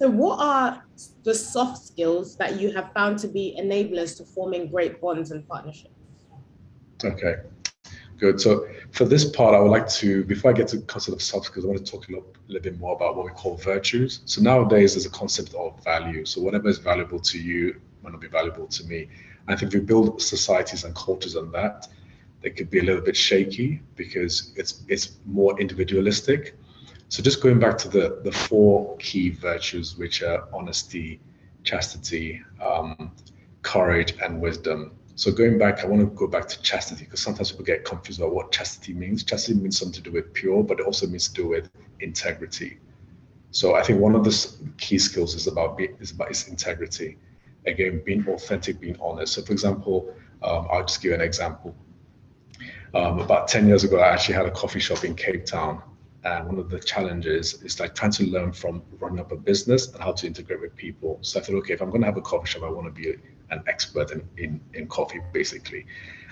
So what are the soft skills that you have found to be enablers to forming great bonds and partnerships? Okay, good. So for this part, I would like to, before I get to the concept of soft skills, I want to talk a little bit more about what we call virtues. So nowadays, there's a concept of value. So whatever is valuable to you might not be valuable to me. I think if we build societies and cultures on that, they could be a little bit shaky because it's more individualistic. So just going back to the four key virtues, which are honesty, chastity, courage, and wisdom. So going back, I want to go back to chastity because sometimes people get confused about what chastity means. Chastity means something to do with pure, but it also means to do with integrity. So I think one of the key skills is about its integrity. Again, being authentic, being honest. So for example, I'll just give you an example. About 10 years ago, I actually had a coffee shop in Cape Town. And one of the challenges is like trying to learn from running up a business and how to integrate with people. So I thought, okay, if I'm going to have a coffee shop, I want to be an expert in coffee, basically.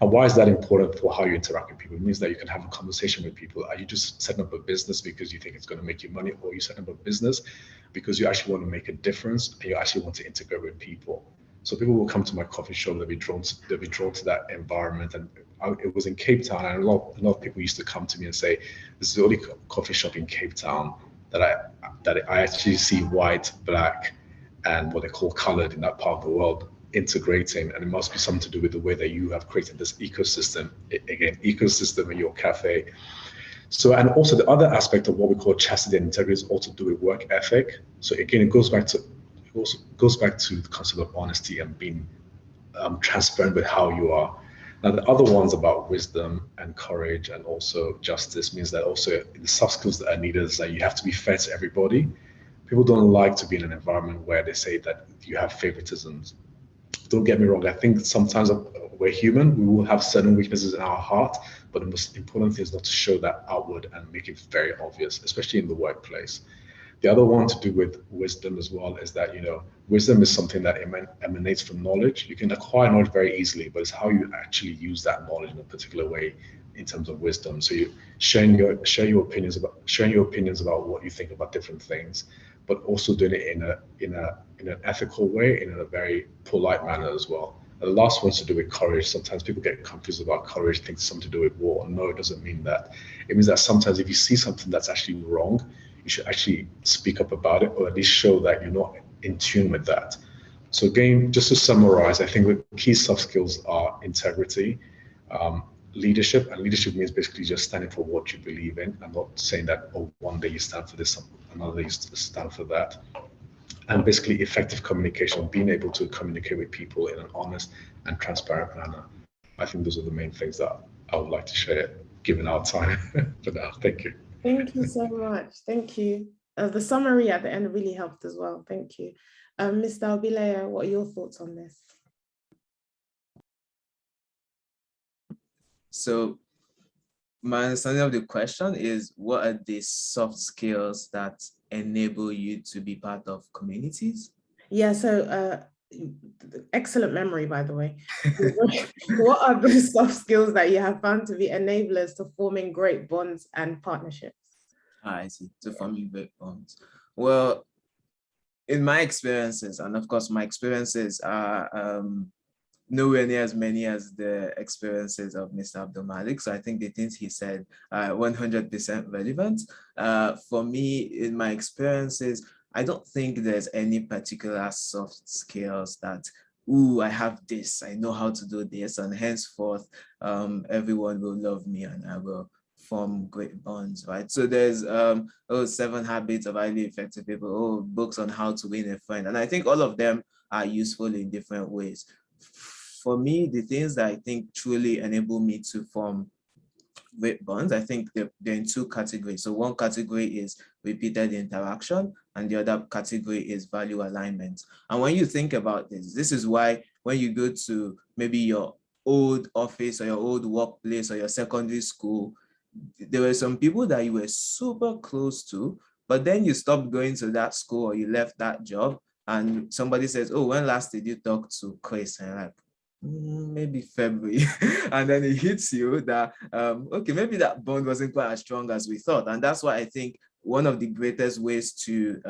And why is that important for how you interact with people? It means that you can have a conversation with people. Are you just setting up a business because you think it's going to make you money, or you setting up a business because you actually want to make a difference and you actually want to integrate with people? So people will come to my coffee shop, they'll be drawn to that environment. And it was in Cape Town, and a lot of people used to come to me and say, "This is the only coffee shop in Cape Town that I actually see white, black, and what they call colored in that part of the world integrating, and it must be something to do with the way that you have created this ecosystem." Again, ecosystem in your cafe. So, and also the other aspect of what we call chastity and integrity is also to do with work ethic. So again, it also goes back to the concept of honesty and being transparent with how you are. Now, the other ones about wisdom and courage and also justice means that also the soft skills that are needed is that you have to be fair to everybody. People don't like to be in an environment where they say that you have favoritisms. Don't get me wrong, I think sometimes we're human, we will have certain weaknesses in our heart, but the most important thing is not to show that outward and make it very obvious, especially in the workplace. The other one to do with wisdom as well is that, wisdom is something that emanates from knowledge. You can acquire knowledge very easily, but it's how you actually use that knowledge in a particular way in terms of wisdom. So you share your opinions about what you think about different things, but also doing it in an ethical way, in a very polite manner as well. And the last one's to do with courage. Sometimes people get confused about courage, think it's something to do with war. No, it doesn't mean that. It means that sometimes if you see something that's actually wrong, you should actually speak up about it, or at least show that you're not in tune with that. So again, just to summarize, I think the key soft skills are integrity, leadership, and leadership means basically just standing for what you believe in and not saying that, oh, one day you stand for this, another day you stand for that. And basically effective communication, being able to communicate with people in an honest and transparent manner. I think those are the main things that I would like to share, given our time for now. Thank you. Thank you so much. Thank you. The summary at the end really helped as well. Thank you. Mr. Obileye, what are your thoughts on this? So my understanding of the question is, what are the soft skills that enable you to be part of communities? Yeah, so excellent memory, by the way. What are the soft skills that you have found to be enablers to forming great bonds and partnerships? I see, to forming great bonds. Well, in my experiences, and of course my experiences are nowhere near as many as the experiences of Mr. Abdulmalik. So I think the things he said are 100% relevant. For me, in my experiences, I don't think there's any particular soft skills that, ooh, I have this, I know how to do this, and henceforth, everyone will love me and I will form great bonds, right? So there's 7 habits of highly effective people, books on how to win a friend. And I think all of them are useful in different ways. For me, the things that I think truly enable me to form great bonds, I think they're in 2 categories. So one category is repeated interaction, and the other category is value alignment. And when you think about this is why when you go to maybe your old office or your old workplace or your secondary school, there were some people that you were super close to, but then you stopped going to that school or you left that job, and somebody says, oh, when last did you talk to Chris? And you're like, maybe February. And then it hits you that, okay, maybe that bond wasn't quite as strong as we thought. And that's why I think one of the greatest ways to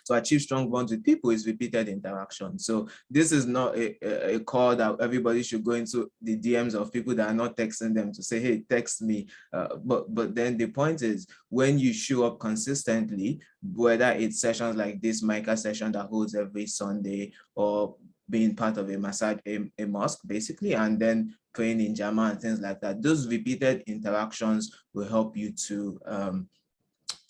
to achieve strong bonds with people is repeated interaction. So this is not a call that everybody should go into the DMs of people that are not texting them to say, hey, text me. But then the point is, when you show up consistently, whether it's sessions like this Micah session that holds every Sunday, or being part of a massage, a mosque basically, and then praying in Jama and things like that, those repeated interactions will help you to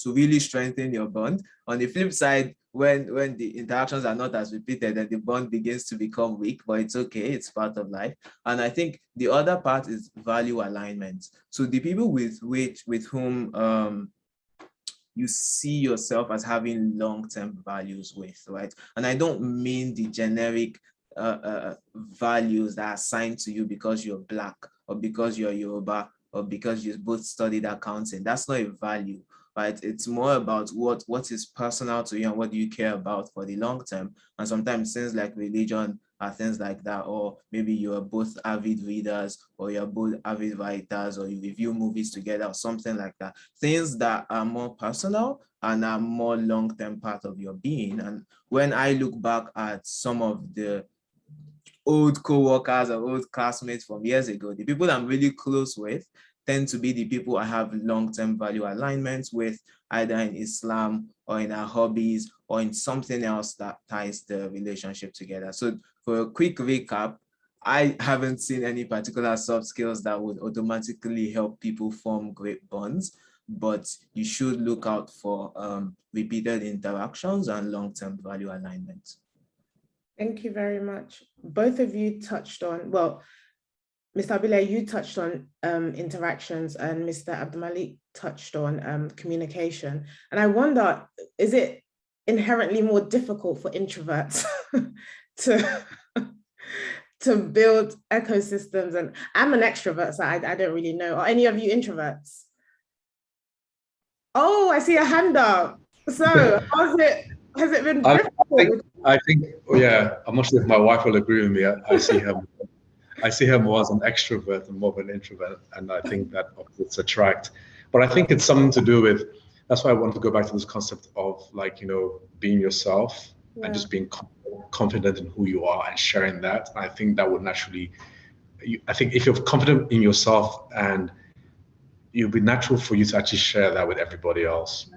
really strengthen your bond. On the flip side, when the interactions are not as repeated, then the bond begins to become weak, but it's okay, it's part of life. And I think the other part is value alignment. So the people with whom you see yourself as having long-term values with, right? And I don't mean the generic values that are assigned to you because you're Black, or because you're Yoruba, or because you both studied accounting. That's not a value, right? It's more about what is personal to you and what do you care about for the long term. And sometimes things like religion are things like that, or maybe you are both avid readers, or you're both avid writers, or you review movies together, or something like that. Things that are more personal and are more long-term part of your being. And when I look back at some of the old co-workers or old classmates from years ago, the people I'm really close with tend to be the people I have long-term value alignments with, either in Islam or in our hobbies or in something else that ties the relationship together. So for a quick recap, I haven't seen any particular soft skills that would automatically help people form great bonds, but you should look out for repeated interactions and long-term value alignment. Thank you very much. Both of you touched on, well, Mr. Obileye, you touched on interactions, and Mr. Abdulmalik touched on communication. And I wonder, is it inherently more difficult for introverts to build ecosystems? And I'm an extrovert, so I don't really know. Are any of you introverts? Oh, I see a hand up. So has it been difficult? I think, yeah, I'm not sure if my wife will agree with me. I see her more as an extrovert and more of an introvert, and I think that opposites attract. But I think it's something to do with, that's why I want to go back to this concept of, like, you know, being yourself and just being confident in who you are and sharing that. And I think that would naturally, I think if you're confident in yourself, and it'll be natural for you to actually share that with everybody else.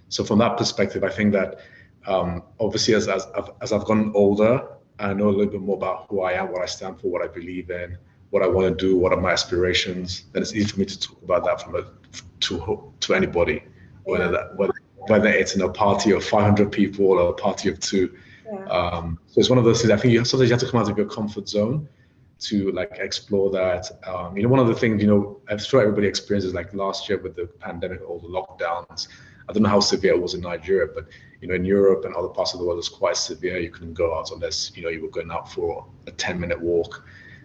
So from that perspective, I think that obviously as I've gotten older, I know a little bit more about who I am, what I stand for, what I believe in, what I want to do, what are my aspirations. Then it's easy for me to talk about that to anybody, whether it's in a party of 500 people or a party of 2. So it's one of those things. I think sometimes you have to come out of your comfort zone to like explore that. You know, one of the things, you know, I'm sure everybody experiences, like last year with the pandemic, all the lockdowns. I don't know how severe it was in Nigeria, but you know, in Europe and other parts of the world, it was quite severe. You couldn't go out unless, you know, you were going out for a 10-minute walk.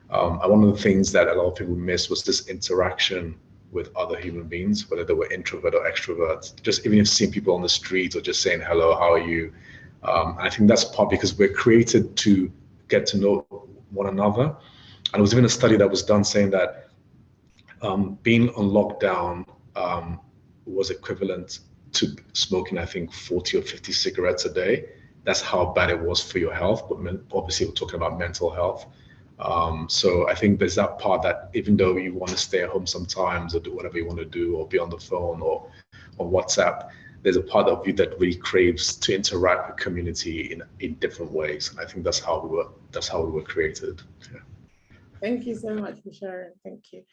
And one of the things that a lot of people missed was this interaction with other human beings, whether they were introvert or extrovert. Just even if seeing people on the street or just saying hello, how are you? I think that's part because we're created to get to know one another. And there was even a study that was done saying that being on lockdown was equivalent to smoking, I think, 40 or 50 cigarettes a day. That's how bad it was for your health. But obviously, we're talking about mental health. So I think there's that part that even though you want to stay at home sometimes or do whatever you want to do or be on the phone or on WhatsApp, there's a part of you that really craves to interact with community in different ways. And I think that's how we were created. Yeah. Thank you so much for sharing. Thank you.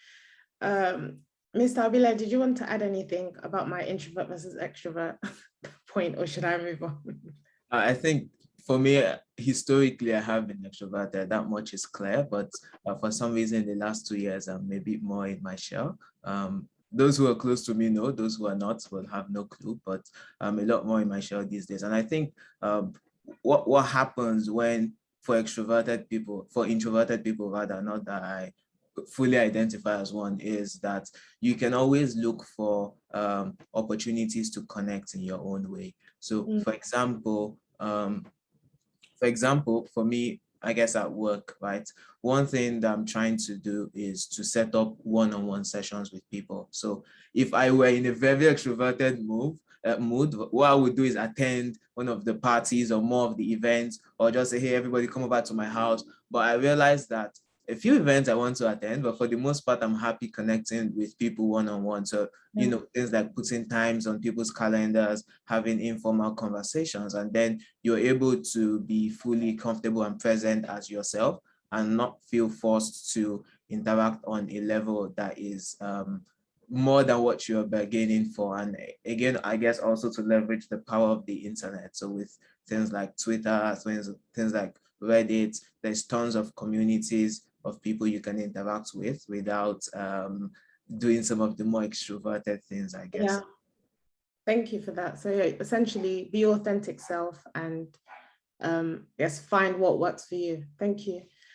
Mr. Obileye, did you want to add anything about my introvert versus extrovert point, or should I move on? I think for me, historically, I have been extroverted. That much is clear, but for some reason, the last 2 years, I'm maybe more in my shell. Those who are close to me know, those who are not will have no clue, but I'm a lot more in my shell these days. And I think what happens when, for introverted people rather, not that I fully identify as one, is that you can always look for opportunities to connect in your own way. So for example, for me, I guess at work, right? One thing that I'm trying to do is to set up one-on-one sessions with people. So if I were in a very extroverted mood, mood. What I would do is attend one of the parties or more of the events, or just say, hey, everybody come over to my house. But I realized that a few events I want to attend, but for the most part, I'm happy connecting with people one-on-one. So, you know, things like putting times on people's calendars, having informal conversations, and then you're able to be fully comfortable and present as yourself and not feel forced to interact on a level that is more than what you're bargaining for. And again, I guess also to leverage the power of the internet. So with things like Twitter, things like Reddit, there's tons of communities of people you can interact with without doing some of the more extroverted things, I guess. Yeah, thank you for that. So yeah, essentially be your authentic self and yes, find what works for you. Thank you.